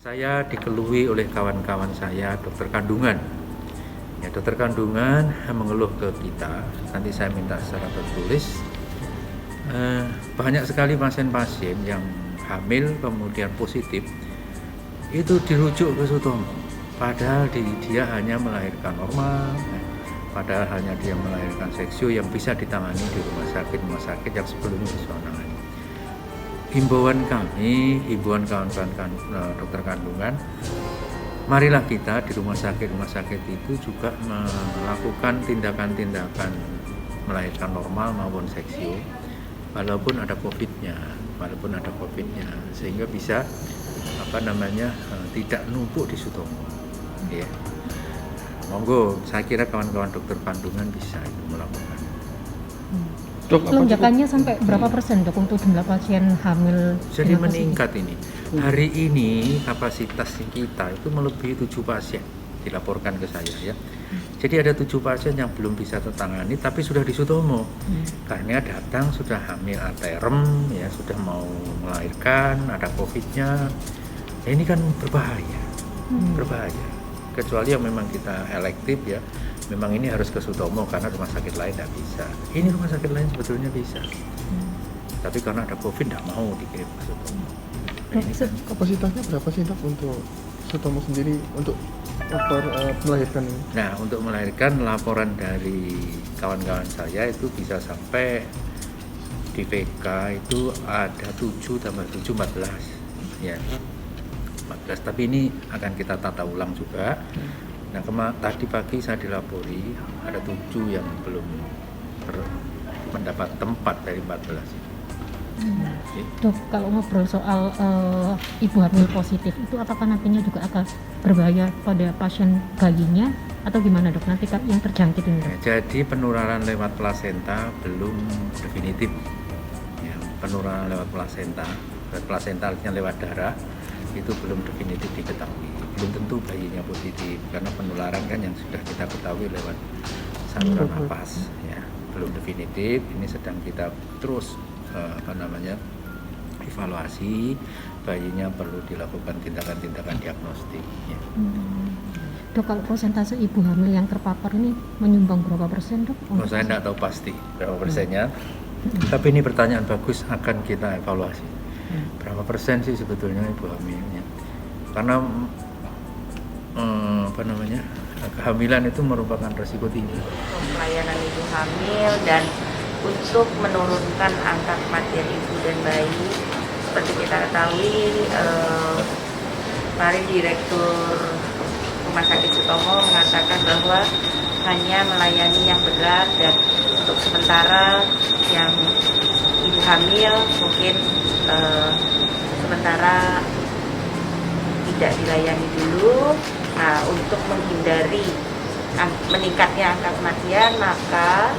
Saya dikeluhi oleh kawan-kawan saya dokter kandungan. Ya, dokter kandungan mengeluh ke kita. Nanti saya minta secara tertulis. Banyak sekali pasien-pasien yang hamil kemudian positif itu dirujuk ke Sutomo. Padahal dia hanya melahirkan normal. Padahal hanya dia melahirkan seksio yang bisa ditangani di rumah sakit yang sebelumnya bisa menangani. Himbauan kami, himbauan kawan-kawan dokter kandungan, marilah kita di rumah sakit itu juga melakukan tindakan-tindakan melahirkan normal maupun seksio, walaupun ada COVID-nya, sehingga bisa tidak numpuk di Sutomo. Ya. Monggo, saya kira kawan-kawan dokter kandungan bisa itu melakukan. Dok, lonjakannya sampai berapa persen dok untuk jumlah pasien hamil? Jadi meningkat ini. Hari ini kapasitas kita itu melebihi 7 pasien dilaporkan ke saya ya. Jadi ada 7 pasien yang belum bisa tertangani tapi sudah di Sutomo. Karena datang sudah hamil aterem ya, sudah mau melahirkan, ada COVID-nya. Nah, ini kan berbahaya. Berbahaya. Kecuali yang memang kita elektif ya. Memang ini harus ke Sutomo karena rumah sakit lain tidak bisa. Ini rumah sakit lain sebetulnya bisa. Tapi karena ada COVID tidak mau dikirim ke Sutomo. Kapasitasnya berapa sih dok untuk Sutomo sendiri untuk melahirkan ini? Nah, untuk melahirkan laporan dari kawan-kawan saya itu bisa sampai di VK itu ada 7 tambah 7 14. Ya. 14, tapi ini akan kita tata ulang juga. Nah, tadi pagi saya dilapori ada 7 yang belum mendapat tempat dari 14. Dok, kalau ngobrol soal ibu hamil positif itu apakah nantinya juga akan berbahaya pada pasien bayinya atau gimana dok? Nanti yang terjangkit ini dok? Ya, jadi penularan lewat plasenta belum definitif. Ya, penularan lewat plasenta artinya lewat darah itu belum definitif diketahui. Belum tentu bayinya positif karena penularan kan yang sudah kita ketahui lewat saluran nafas ya, belum definitif. Ini sedang kita terus evaluasi, bayinya perlu dilakukan tindakan-tindakan diagnostik ya. Dok, kalau persentase ibu hamil yang terpapar ini menyumbang berapa persen dok? Saya tidak tahu pasti berapa persennya, tapi ini pertanyaan bagus, akan kita evaluasi. Berapa persen sih sebetulnya ibu hamilnya? Karena kehamilan itu merupakan resiko tinggi. Pelayanan ibu hamil dan untuk menurunkan angka kematian ibu dan bayi, seperti kita ketahui, kemarin Direktur Rumah Sakit Sutomo mengatakan bahwa hanya melayani yang berat dan untuk sementara yang ibu hamil mungkin sementara tidak dilayani dulu. Nah, untuk menghindari meningkatnya angka kematian, maka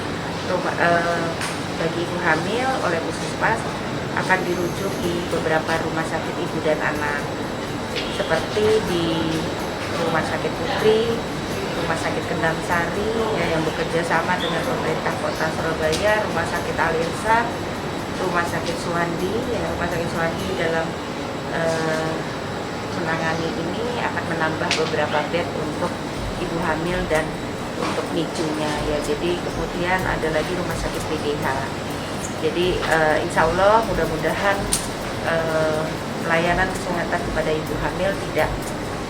bagi ibu hamil oleh Puskesmas akan dirujuk di beberapa rumah sakit ibu dan anak, seperti di Rumah Sakit Putri, Rumah Sakit Kendang Sari ya, yang bekerja sama dengan pemerintah Kota Surabaya, Rumah Sakit Al-Irsyad, Rumah Sakit Suwandi ya, Rumah Sakit Suwandi dalam menangani ini akan menambah beberapa bed untuk ibu hamil dan untuk NICU-nya ya. Jadi kemudian ada lagi rumah sakit PDH. Jadi insya Allah mudah-mudahan pelayanan kesehatan kepada ibu hamil tidak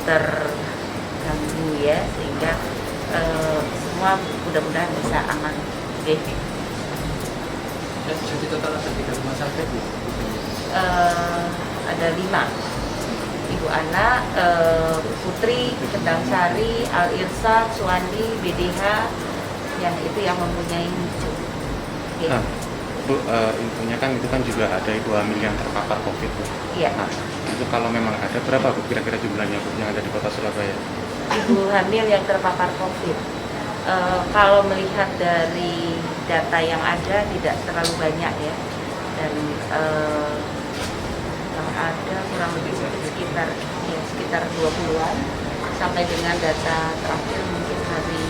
terganggu ya, sehingga semua mudah-mudahan bisa aman. Jadi total ada 3 rumah sakit bu? Ada 5. Ibu anak, Putri, Kendang Sari, Al-Irsyad, Suwandi, BDH, yang itu yang mempunyai NICU. Okay. Nah, Bu, infonya kan itu kan juga ada ibu hamil yang terpapar COVID Bu. Iya. Nah, itu kalau memang ada berapa Bu kira-kira jumlahnya Bu yang ada di Kota Surabaya? Ibu hamil yang terpapar COVID. Kalau melihat dari data yang ada tidak terlalu banyak ya, dan ada kurang lebih sekitar 20-an sampai dengan data terakhir mungkin hari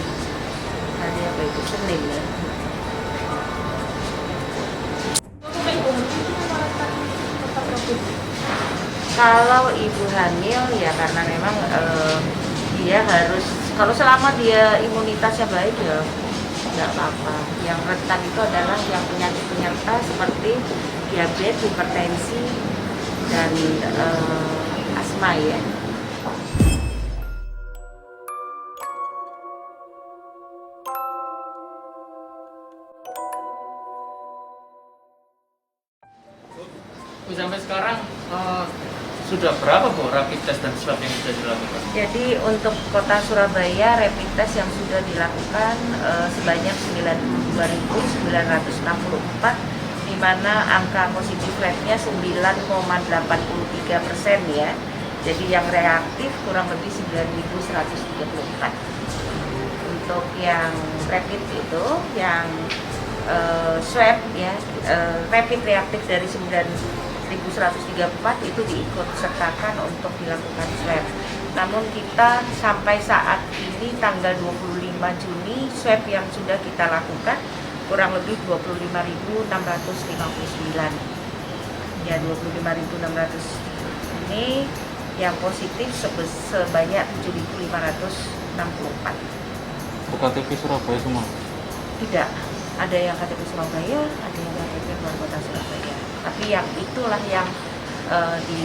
apa itu Senin ya. Kalau ibu hamil ya karena memang dia harus, kalau selama dia imunitasnya baik ya nggak apa-apa. Yang rentan itu adalah yang penyakit penyerta seperti diabetes, hipertensi, dan asma ya. Bu, sampai sekarang sudah berapa Bu rapid test dan swab yang sudah dilakukan? Jadi untuk kota Surabaya rapid test yang sudah dilakukan sebanyak 92.964, di mana angka positif rate-nya 9,83% ya. Jadi yang reaktif kurang lebih 9.134. Untuk yang rapid itu, yang swab ya, rapid reaktif dari 9.134 itu diikut sertakan untuk dilakukan swab. Namun kita sampai saat ini tanggal 25 Juni swab yang sudah kita lakukan kurang lebih 25.659. Ya 25.600 ini yang positif sebanyak 7.564. KTP Surabaya semua? Tidak, ada yang KTP Surabaya, ada yang KTP luar kota Surabaya. Tapi yang itulah yang di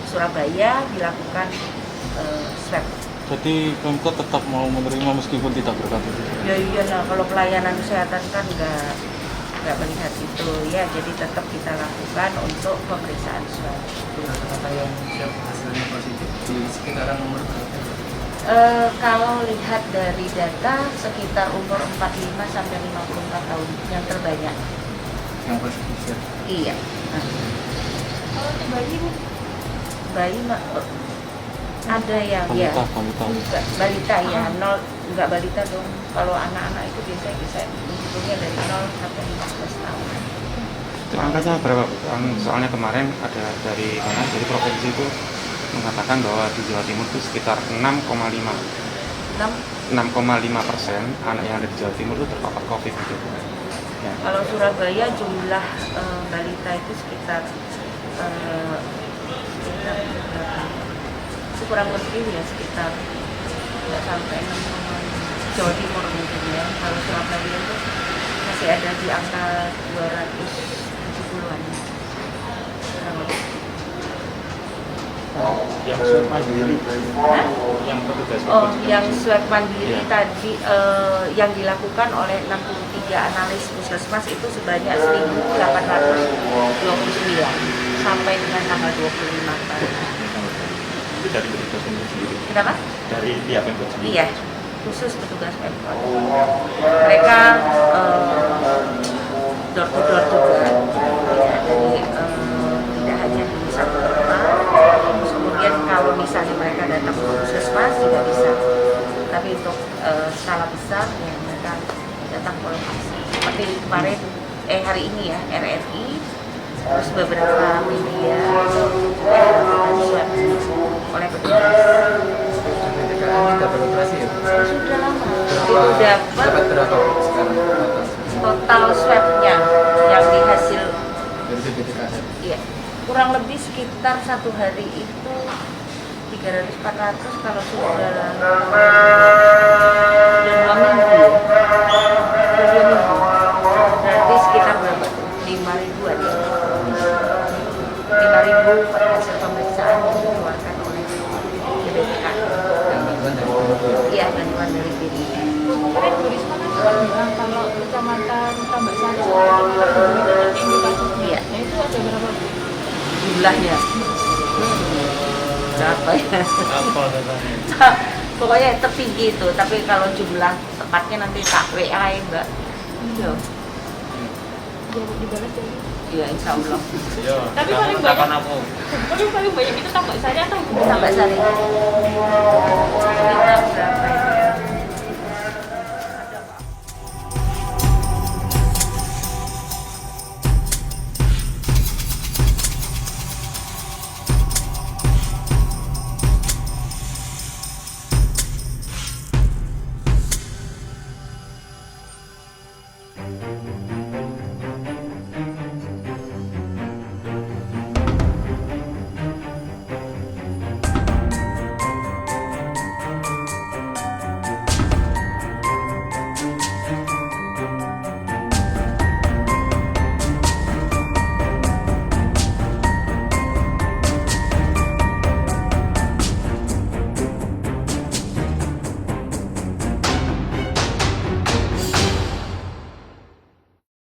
Surabaya dilakukan swab. Jadi Pemkot tetap mau menerima meskipun tidak berKTP? Ya iyalah, kalau pelayanan kesehatan kan nggak melihat itu ya, jadi tetap kita lakukan untuk pemeriksaan swab. Kata-kata yang siap hasilnya positif di sekitaran umur berapa? Kalau lihat dari data sekitar umur 45 sampai 54 tahun yang terbanyak. Yang positif ya? Iya. Kalau untuk bayi Bu? Bayi ada yang ya Balita. enggak, balita ya, 0 enggak balita dong. Kalau anak-anak itu biasanya bisa hitungnya dari 0 sampai 15 tahun. Itu angkanya berapa? Soalnya kemarin ada dari mana? Dari provinsi itu mengatakan bahwa di Jawa Timur itu sekitar 6,5% 6. anak yang ada di Jawa Timur itu terpapar COVID gitu. Ya. Kalau Surabaya jumlah balita itu sekitar berapa? Itu kurang lebih ya sekitar nggak sampai 6. Jawa Timur mungkin ya. Kalau Surabaya itu masih ada di angka 270-an kurang lebih. Yang swab mandiri, Hah? yang petugas Oh, yang swab mandiri Iya. tadi yang dilakukan oleh 63 analis puskesmas itu sebanyak 1.829 sampai dengan tanggal 25 Maret. itu dari petugas Pemkot sendiri, Kenapa? dari pihak Pemkot sendiri. Iya, khusus petugas Pemkot. Mereka door to door juga. Ya, jadi tidak hanya di satu tempat. Terus kemudian kalau misalnya mereka datang ke puskesmas juga bisa. Tapi untuk skala besar ya mereka datang ke lokasi. Seperti kemarin hari ini ya RRI, terus beberapa media dilakukan swab oleh petugas. PPKM tidak beroperasi ya? Sudah lama. Berapa? Itu Dapat dapat berapa sekarang? total swabnya yang dihasil, Dari PPKM. iya, kurang lebih sekitar satu hari itu 300-400 kalau sudah 2 minggu. Berarti sekitar berapa tuh? 5.000-an ya. 5.000 hasil pemeriksaan yang dikeluarkan oleh BPPK. Yang bantuan dari Pemkot. Iya, bantuan dari BPPK. Kemarin Bu Risma kan sempat bilang kalau kecamatan Tambak Sari sampai dengan itu kan tinggi kasusnya. Iya. Nah itu ada berapa Bu? Jumlahnya berapa ya? Apa datanya? Pokoknya tertinggi itu, tapi kalau jumlah tepatnya nanti tak WA ya Mbak. Iya, Biar dibalas jadi. iya insya Allah. Ya, Tapi jangan paling katakan banyak. aku. Tapi paling banyak itu Tambak Sari atau Bu? Tambak Sari.